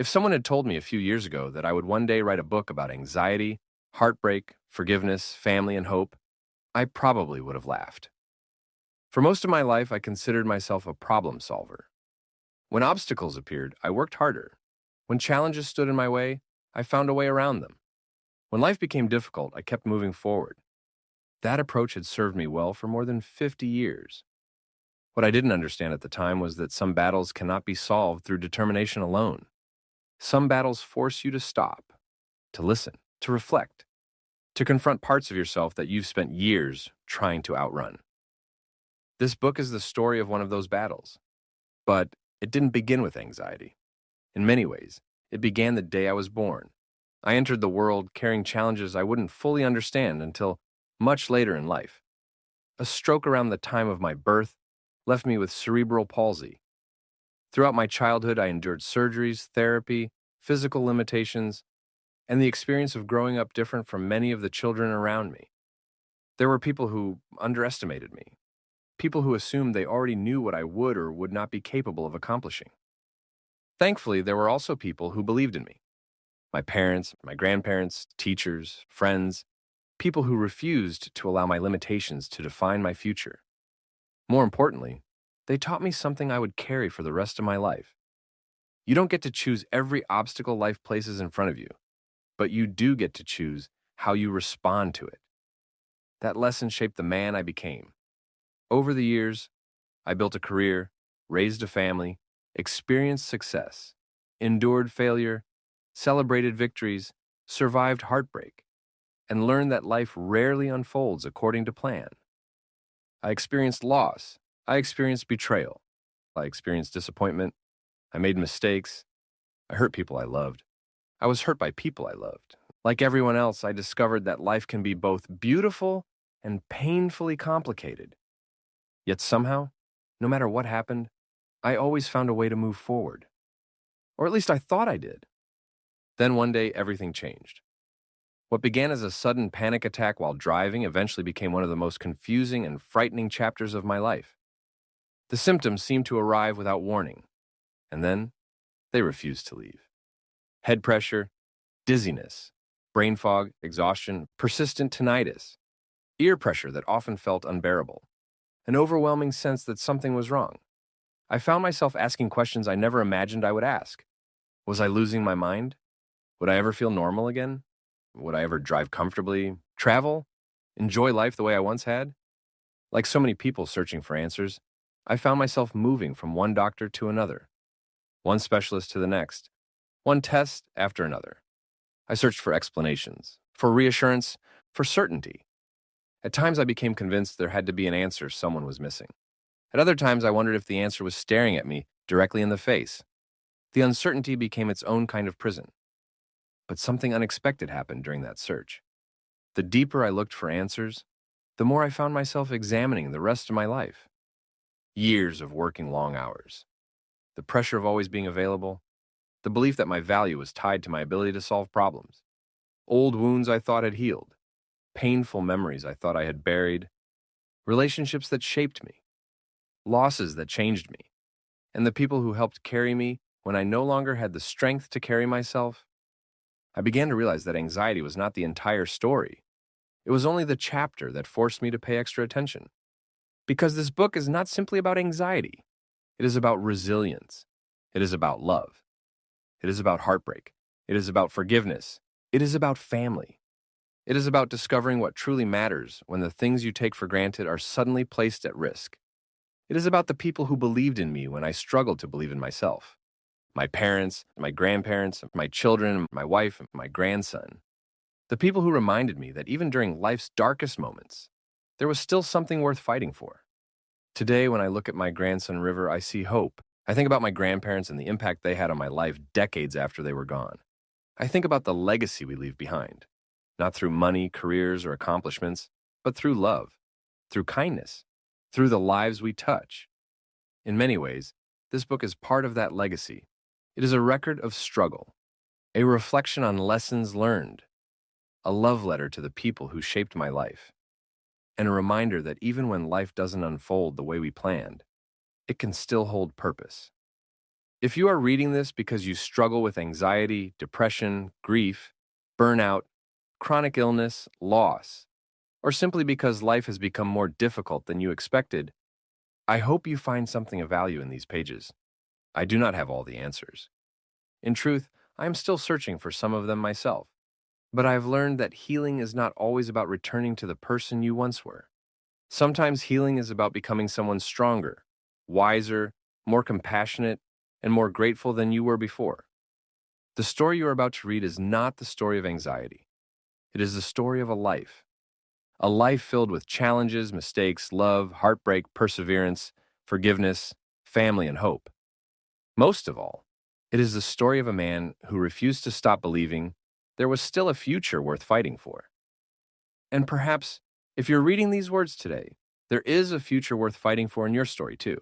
If someone had told me a few years ago that I would one day write a book about anxiety, heartbreak, forgiveness, family, and hope, I probably would have laughed. For most of my life, I considered myself a problem solver. When obstacles appeared, I worked harder. When challenges stood in my way, I found a way around them. When life became difficult, I kept moving forward. That approach had served me well for more than 50 years. What I didn't understand at the time was that some battles cannot be solved through determination alone. Some battles force you to stop, to listen, to reflect, to confront parts of yourself that you've spent years trying to outrun. This book is the story of one of those battles. But it didn't begin with anxiety. In many ways, it began the day I was born. I entered the world carrying challenges I wouldn't fully understand until much later in life. A stroke around the time of my birth left me with cerebral palsy. Throughout my childhood, I endured surgeries, therapy, physical limitations, and the experience of growing up different from many of the children around me. There were people who underestimated me, people who assumed they already knew what I would or would not be capable of accomplishing. Thankfully, there were also people who believed in me. My parents, my grandparents, teachers, friends, people who refused to allow my limitations to define my future. More importantly, they taught me something I would carry for the rest of my life. You don't get to choose every obstacle life places in front of you, but you do get to choose how you respond to it. That lesson shaped the man I became. Over the years, I built a career, raised a family, experienced success, endured failure, celebrated victories, survived heartbreak, and learned that life rarely unfolds according to plan. I experienced loss. I experienced betrayal. I experienced disappointment. I made mistakes. I hurt people I loved. I was hurt by people I loved. Like everyone else, I discovered that life can be both beautiful and painfully complicated. Yet somehow, no matter what happened, I always found a way to move forward. Or at least I thought I did. Then one day, everything changed. What began as a sudden panic attack while driving eventually became one of the most confusing and frightening chapters of my life. The symptoms seemed to arrive without warning, and then they refused to leave. Head pressure, dizziness, brain fog, exhaustion, persistent tinnitus, ear pressure that often felt unbearable, an overwhelming sense that something was wrong. I found myself asking questions I never imagined I would ask. Was I losing my mind? Would I ever feel normal again? Would I ever drive comfortably, travel, enjoy life the way I once had? Like so many people searching for answers, I found myself moving from one doctor to another, one specialist to the next, one test after another. I searched for explanations, for reassurance, for certainty. At times I became convinced there had to be an answer someone was missing. At other times I wondered if the answer was staring at me directly in the face. The uncertainty became its own kind of prison. But something unexpected happened during that search. The deeper I looked for answers, the more I found myself examining the rest of my life. Years of working long hours, the pressure of always being available, the belief that my value was tied to my ability to solve problems, old wounds I thought had healed, painful memories I thought I had buried, relationships that shaped me, losses that changed me, and the people who helped carry me when I no longer had the strength to carry myself. I began to realize that anxiety was not the entire story. It was only the chapter that forced me to pay extra attention. Because this book is not simply about anxiety. It is about resilience. It is about love. It is about heartbreak. It is about forgiveness. It is about family. It is about discovering what truly matters when the things you take for granted are suddenly placed at risk. It is about the people who believed in me when I struggled to believe in myself. My parents, my grandparents, my children, my wife, and my grandson. The people who reminded me that even during life's darkest moments, there was still something worth fighting for. Today, when I look at my grandson River, I see hope. I think about my grandparents and the impact they had on my life decades after they were gone. I think about the legacy we leave behind, not through money, careers, or accomplishments, but through love, through kindness, through the lives we touch. In many ways, this book is part of that legacy. It is a record of struggle, a reflection on lessons learned, a love letter to the people who shaped my life, and a reminder that even when life doesn't unfold the way we planned, it can still hold purpose. If you are reading this because you struggle with anxiety, depression, grief, burnout, chronic illness, loss, or simply because life has become more difficult than you expected, I hope you find something of value in these pages. I do not have all the answers. In truth, I am still searching for some of them myself. But I've learned that healing is not always about returning to the person you once were. Sometimes healing is about becoming someone stronger, wiser, more compassionate, and more grateful than you were before. The story you are about to read is not the story of anxiety. It is the story of a life filled with challenges, mistakes, love, heartbreak, perseverance, forgiveness, family, and hope. Most of all, it is the story of a man who refused to stop believing there was still a future worth fighting for. And perhaps, if you're reading these words today, there is a future worth fighting for in your story too.